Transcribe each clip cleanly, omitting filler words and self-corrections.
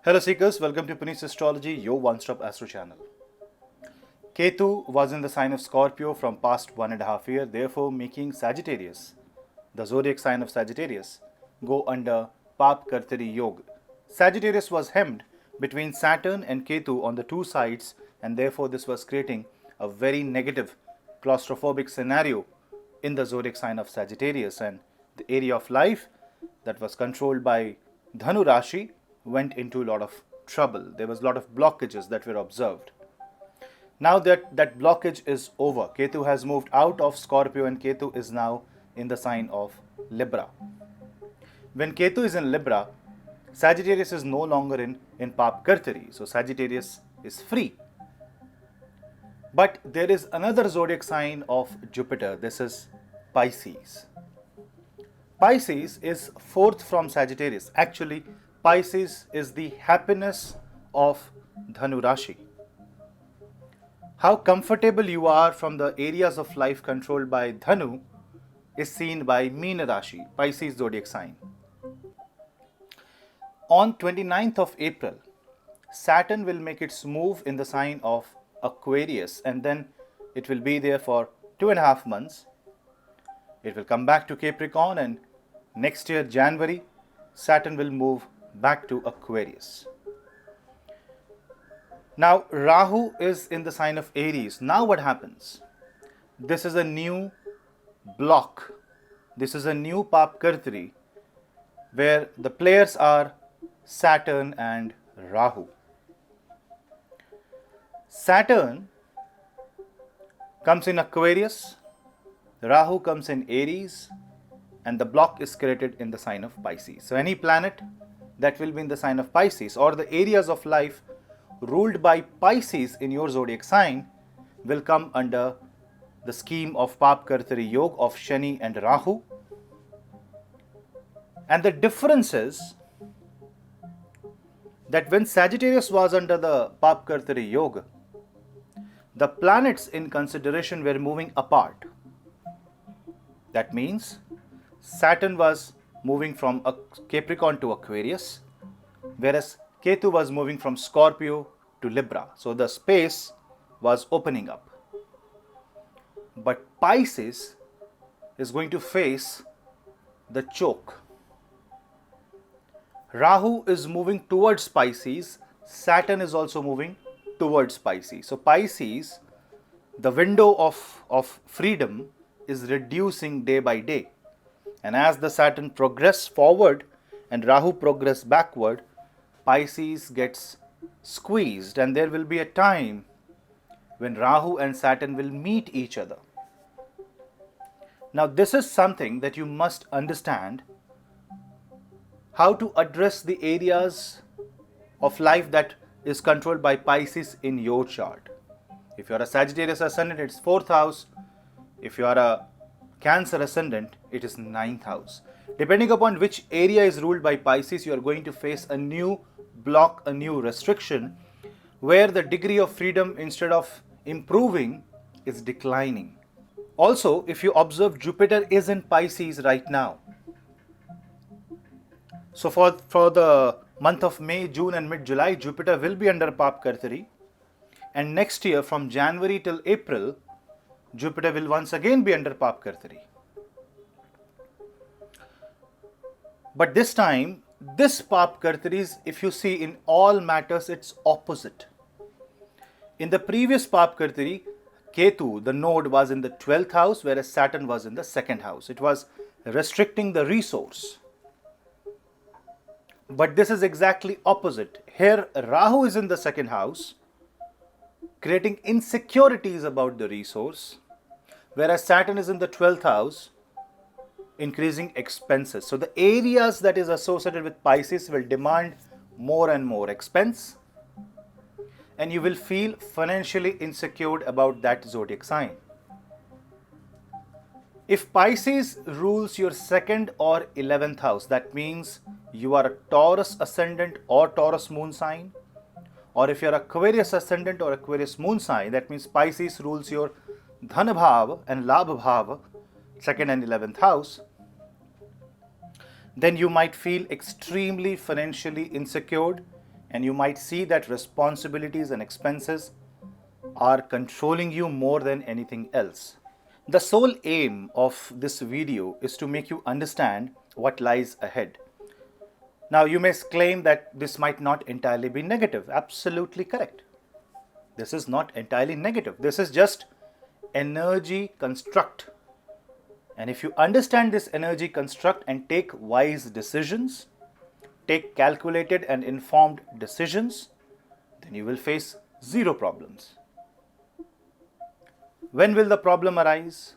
Hello seekers, welcome to Punneit Astrology, your one-stop astro channel. Ketu was in the sign of Scorpio from past 1.5 years, therefore making Sagittarius, the zodiac sign of Sagittarius, go under Pap Kartari Yoga. Sagittarius was hemmed between Saturn and Ketu on the two sides, and therefore this was creating a very negative claustrophobic scenario in the zodiac sign of Sagittarius, and the area of life that was controlled by Dhanu Rashi went into a lot of trouble. There was a lot of blockages that were observed. Now that blockage is over. Ketu has moved out of Scorpio and Ketu is now in the sign of Libra. When Ketu is in Libra, Sagittarius is no longer in Pap Kartari. So Sagittarius is free. But there is another zodiac sign of Jupiter. This is Pisces. Pisces is fourth from Sagittarius. Actually, Pisces is the happiness of Dhanu Rashi. How comfortable you are from the areas of life controlled by Dhanu is seen by Meena Rashi, Pisces zodiac sign. On 29th of April, Saturn will make its move in the sign of Aquarius, and then it will be there for 2.5 months. It will come back to Capricorn, and next year, January, Saturn will move back to Aquarius. Now Rahu is in the sign of Aries. Now what happens? This is a new block. This is a new Pap Kartari where the players are Saturn and Rahu. Saturn comes in Aquarius, Rahu comes in Aries, and the block is created in the sign of Pisces. So any planet that will be in the sign of Pisces, or the areas of life ruled by Pisces in your zodiac sign, will come under the scheme of Pap Kartari Yoga of Shani and Rahu. And the difference is that when Sagittarius was under the Pap Kartari Yoga, the planets in consideration were moving apart. That means Saturn was moving from Capricorn to Aquarius, whereas Ketu was moving from Scorpio to Libra. So the space was opening up. But Pisces is going to face the choke. Rahu is moving towards Pisces, Saturn is also moving towards Pisces. So Pisces, the window of freedom is reducing day by day. And as the Saturn progresses forward and Rahu progresses backward, Pisces gets squeezed, and there will be a time when Rahu and Saturn will meet each other. Now this is something that you must understand, how to address the areas of life that is controlled by Pisces in your chart. If you are a Sagittarius ascendant, it's 4th house. If you are a Cancer ascendant, it is 9th house. Depending upon which area is ruled by Pisces, you are going to face a new block, a new restriction, where the degree of freedom, instead of improving, is declining. Also, if you observe, Jupiter is in Pisces right now. So for the month of May, June and mid-July, Jupiter will be under Pap Kartari. And next year, from January till April, Jupiter will once again be under Pap Kartari. But this time, this Pap Kartari is, if you see in all matters, it's opposite. In the previous Pap Kartari, Ketu, the node, was in the 12th house, whereas Saturn was in the 2nd house. It was restricting the resource. But this is exactly opposite. Here, Rahu is in the 2nd house, creating insecurities about the resource, whereas Saturn is in the 12th house, increasing expenses. So the areas that is associated with Pisces will demand more and more expense, and you will feel financially insecure about that zodiac sign. If Pisces rules your 2nd or 11th house, that means you are a Taurus ascendant or Taurus moon sign, or if you are Aquarius ascendant or Aquarius moon sign, that means Pisces rules your Dhanabhav and Labhabhav, 2nd and 11th house. then you might feel extremely financially insecure, and you might see that responsibilities and expenses are controlling you more than anything else. The sole aim of this video is to make you understand what lies ahead. Now, you may claim that this might not entirely be negative. Absolutely correct. This is not entirely negative. This is just energy construct. And if you understand this energy construct and take wise decisions, take calculated and informed decisions, then you will face zero problems. When will the problem arise?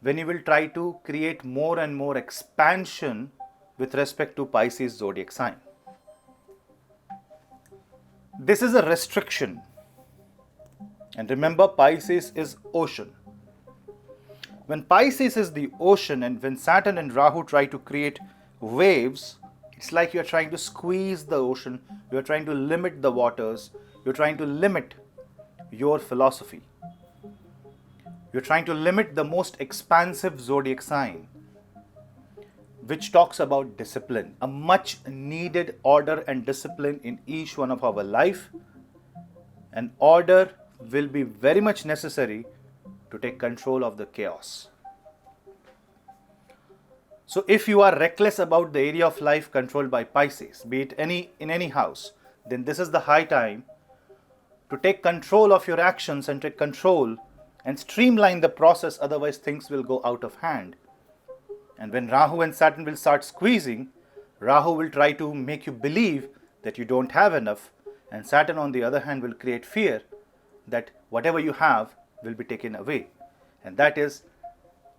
When you will try to create more and more expansion with respect to Pisces zodiac sign. This is a restriction. And remember, Pisces is ocean. When Pisces is the ocean and when Saturn and Rahu try to create waves, it's like you're trying to squeeze the ocean, you're trying to limit the waters, you're trying to limit your philosophy. You're trying to limit the most expansive zodiac sign, which talks about discipline, a much needed order and discipline in each one of our life. An order will be very much necessary to take control of the chaos. So if you are reckless about the area of life controlled by Pisces, be it in any house, then this is the high time to take control of your actions and take control and streamline the process, otherwise things will go out of hand. And when Rahu and Saturn will start squeezing, Rahu will try to make you believe that you don't have enough, and Saturn on the other hand will create fear that whatever you have will be taken away. And that is,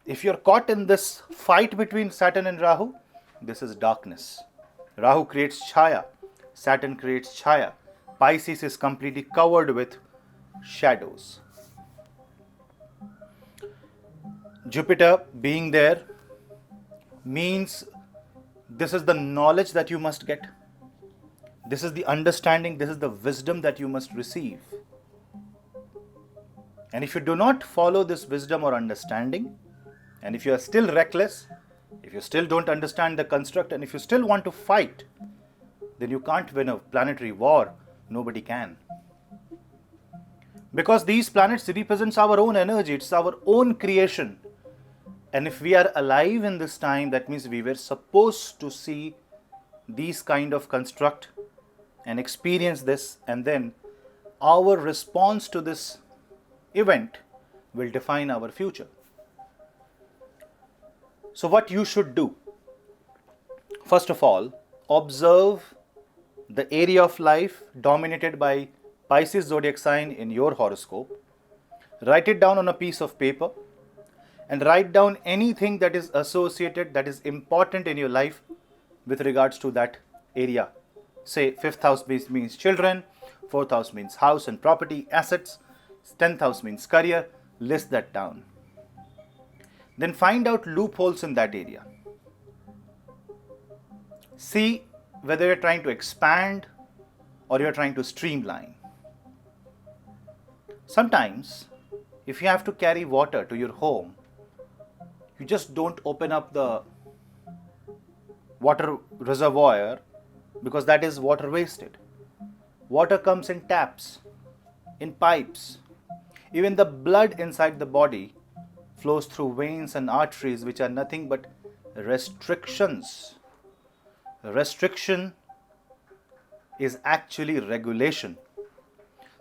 if you're caught in this fight between Saturn and Rahu, this is darkness. Rahu creates chaya, Saturn creates chaya. Pisces is completely covered with shadows. Jupiter being there means this is the knowledge that you must get. This is the understanding, this is the wisdom that you must receive. And if you do not follow this wisdom or understanding, and if you are still reckless, if you still don't understand the construct, and if you still want to fight, then you can't win a planetary war. Nobody can. Because these planets represents our own energy, it's our own creation. And if we are alive in this time, that means we were supposed to see these kind of construct and experience this, and then our response to this event will define our future. So what you should do? First of all, observe the area of life dominated by Pisces zodiac sign in your horoscope. Write it down on a piece of paper and write down anything that is associated, that is important in your life with regards to that area. Say 5th house means children, 4th house means house and property, assets, 10th house means career. List that down. Then find out loopholes in that area. See whether you're trying to expand or you're trying to streamline. Sometimes, if you have to carry water to your home, you just don't open up the water reservoir because that is water wasted. Water comes in taps, in pipes. Even the blood inside the body flows through veins and arteries, which are nothing but restrictions. Restriction is actually regulation.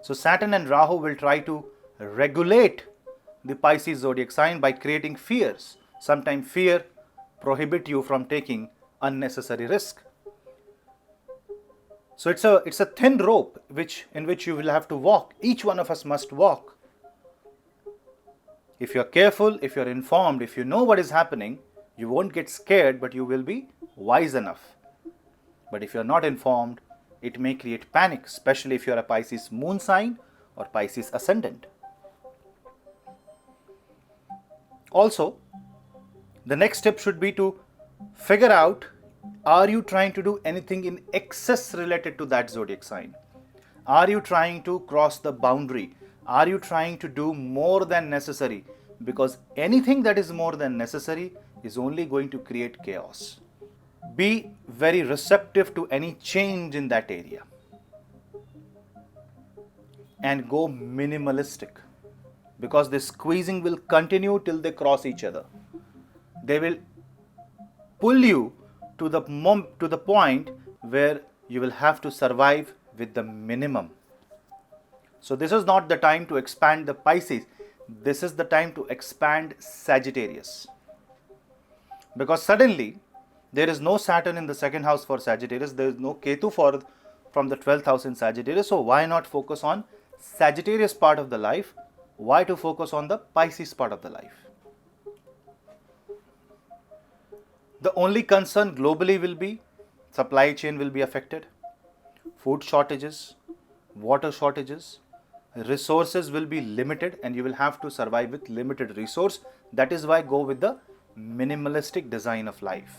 So Saturn and Rahu will try to regulate the Pisces zodiac sign by creating fears. Sometimes fear prohibits you from taking unnecessary risk. So it's a thin rope in which you will have to walk. Each one of us must walk. If you're careful, if you're informed, if you know what is happening, you won't get scared, but you will be wise enough. But if you're not informed, it may create panic, especially if you're a Pisces moon sign or Pisces ascendant. Also, the next step should be to figure out, are you trying to do anything in excess related to that zodiac sign? Are you trying to cross the boundary? Are you trying to do more than necessary? Because anything that is more than necessary is only going to create chaos. Be very receptive to any change in that area and go minimalistic, because this squeezing will continue till they cross each other. They will pull you to the point where you will have to survive with the minimum. So this is not the time to expand the Pisces. This is the time to expand Sagittarius. Because suddenly there is no Saturn in the second house for Sagittarius. There is no Ketu from the 12th house in Sagittarius. So why not focus on Sagittarius part of the life? Why to focus on the Pisces part of the life? The only concern globally will be supply chain will be affected, food shortages, water shortages, resources will be limited, and you will have to survive with limited resource. That is why go with the minimalistic design of life.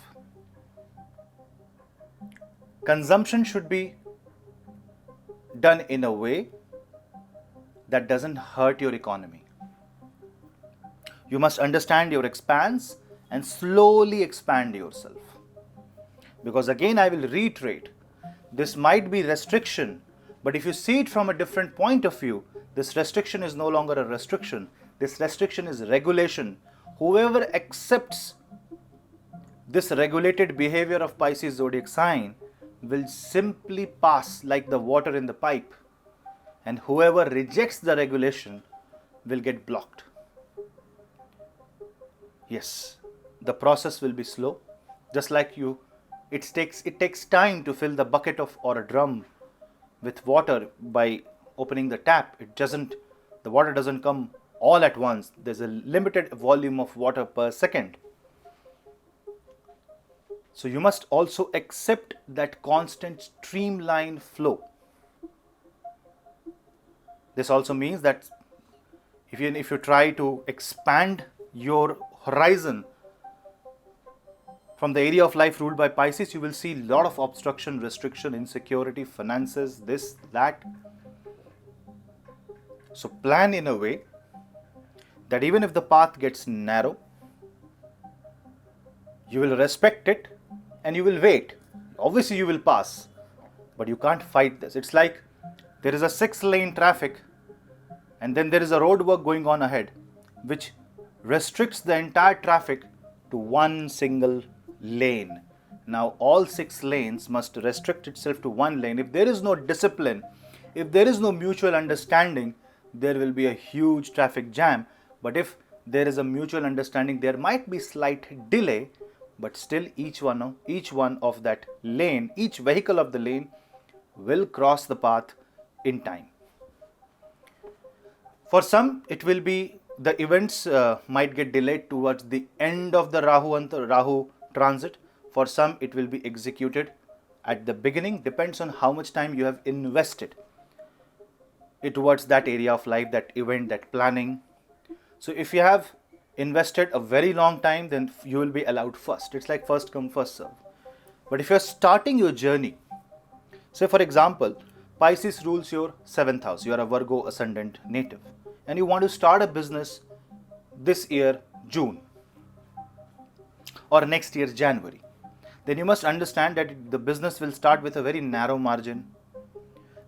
Consumption should be done in a way that doesn't hurt your economy. You must understand your expanse and slowly expand yourself. Because again, I will reiterate, this might be restriction, but if you see it from a different point of view, this restriction is no longer a restriction. This restriction is regulation. Whoever accepts this regulated behavior of Pisces zodiac sign will simply pass like the water in the pipe. And whoever rejects the regulation will get blocked. Yes, the process will be slow. Just like it takes time to fill the bucket or a drum with water by opening the tap. The water doesn't come all at once. There's a limited volume of water per second. So you must also accept that constant streamline flow. This also means that if you try to expand your horizon from the area of life ruled by Pisces, you will see a lot of obstruction, restriction, insecurity, finances, this, that. So plan in a way that even if the path gets narrow, you will respect it and you will wait. Obviously you will pass, but you can't fight this. It's like there is a 6-lane traffic and then there is a road work going on ahead, which restricts the entire traffic to one single lane. Now all 6 lanes must restrict itself to one lane. If there is no discipline, if there is no mutual understanding, there will be a huge traffic jam. But if there is a mutual understanding, there might be slight delay, but still each one of that lane, each vehicle of the lane will cross the path in time. For some, it will be the events might get delayed towards the end of the Rahu transit. For some, it will be executed at the beginning. Depends on how much time you have invested towards that area of life, that event, that planning. So if you have invested a very long time, then you will be allowed first. It's like first come, first serve. But if you're starting your journey, say for example, Pisces rules your 7th house. You are a Virgo ascendant native and you want to start a business this year, June, or next year, January. Then you must understand that the business will start with a very narrow margin,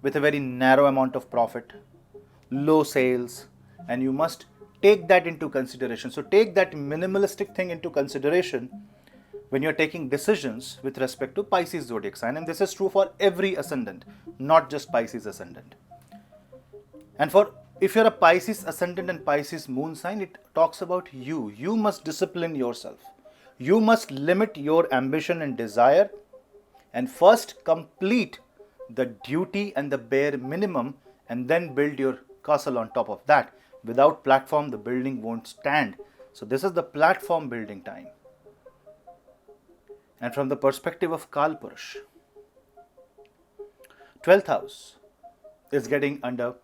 with a very narrow amount of profit, low sales, and you must take that into consideration. So take that minimalistic thing into consideration when you're taking decisions with respect to Pisces zodiac sign. And this is true for every ascendant, not just Pisces ascendant. And if you're a Pisces ascendant and Pisces moon sign, it talks about you. You must discipline yourself. You must limit your ambition and desire and first complete the duty and the bare minimum and then build your castle on top of that. Without platform, the building won't stand. So this is the platform building time. And from the perspective of Kalpurush, 12th house is going under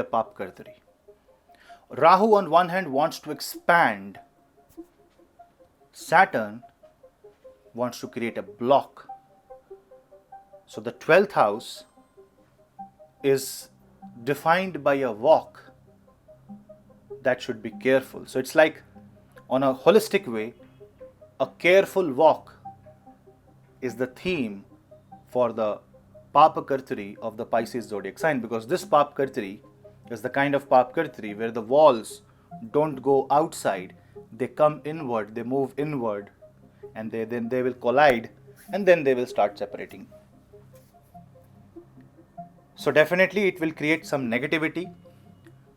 Pap Kartari. Rahu on one hand wants to expand. Saturn wants to create a block. So the 12th house is defined by a walk that should be careful. So it's like, on a holistic way, a careful walk is the theme for the Papakartari of the Pisces zodiac sign, because this Papakartari is the kind of Papakartari where the walls don't go outside, they come inward, they move inward, and then they will collide, and then they will start separating. So definitely it will create some negativity,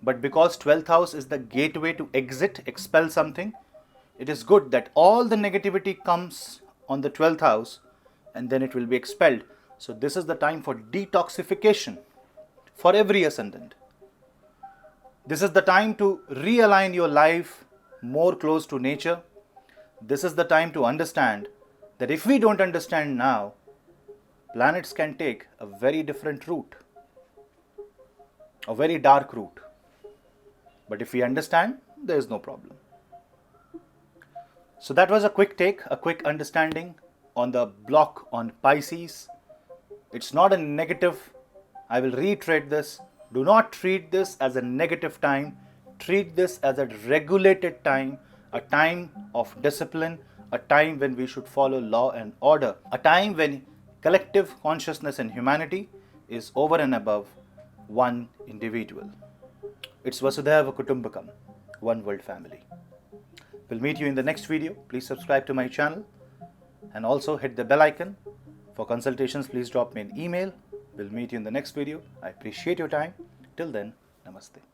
but because 12th house is the gateway to exit, expel something, it is good that all the negativity comes on the 12th house and then it will be expelled. So this is the time for detoxification for every ascendant. This is the time to realign your life more close to nature. This is the time to understand that if we don't understand now, planets can take a very different route, a very dark route. But if we understand, there is no problem. So that was a quick take, a quick understanding on the block on Pisces. It's not a negative. I will reiterate this. Do not treat this as a negative time. Treat this as a regulated time, a time of discipline, a time when we should follow law and order, a time when collective consciousness and humanity is over and above one individual. It's Vasudhaiva Kutumbakam, one world family. We'll meet you in the next video. Please subscribe to my channel and also hit the bell icon. For consultations, please drop me an email. We'll meet you in the next video. I appreciate your time. Till then, namaste.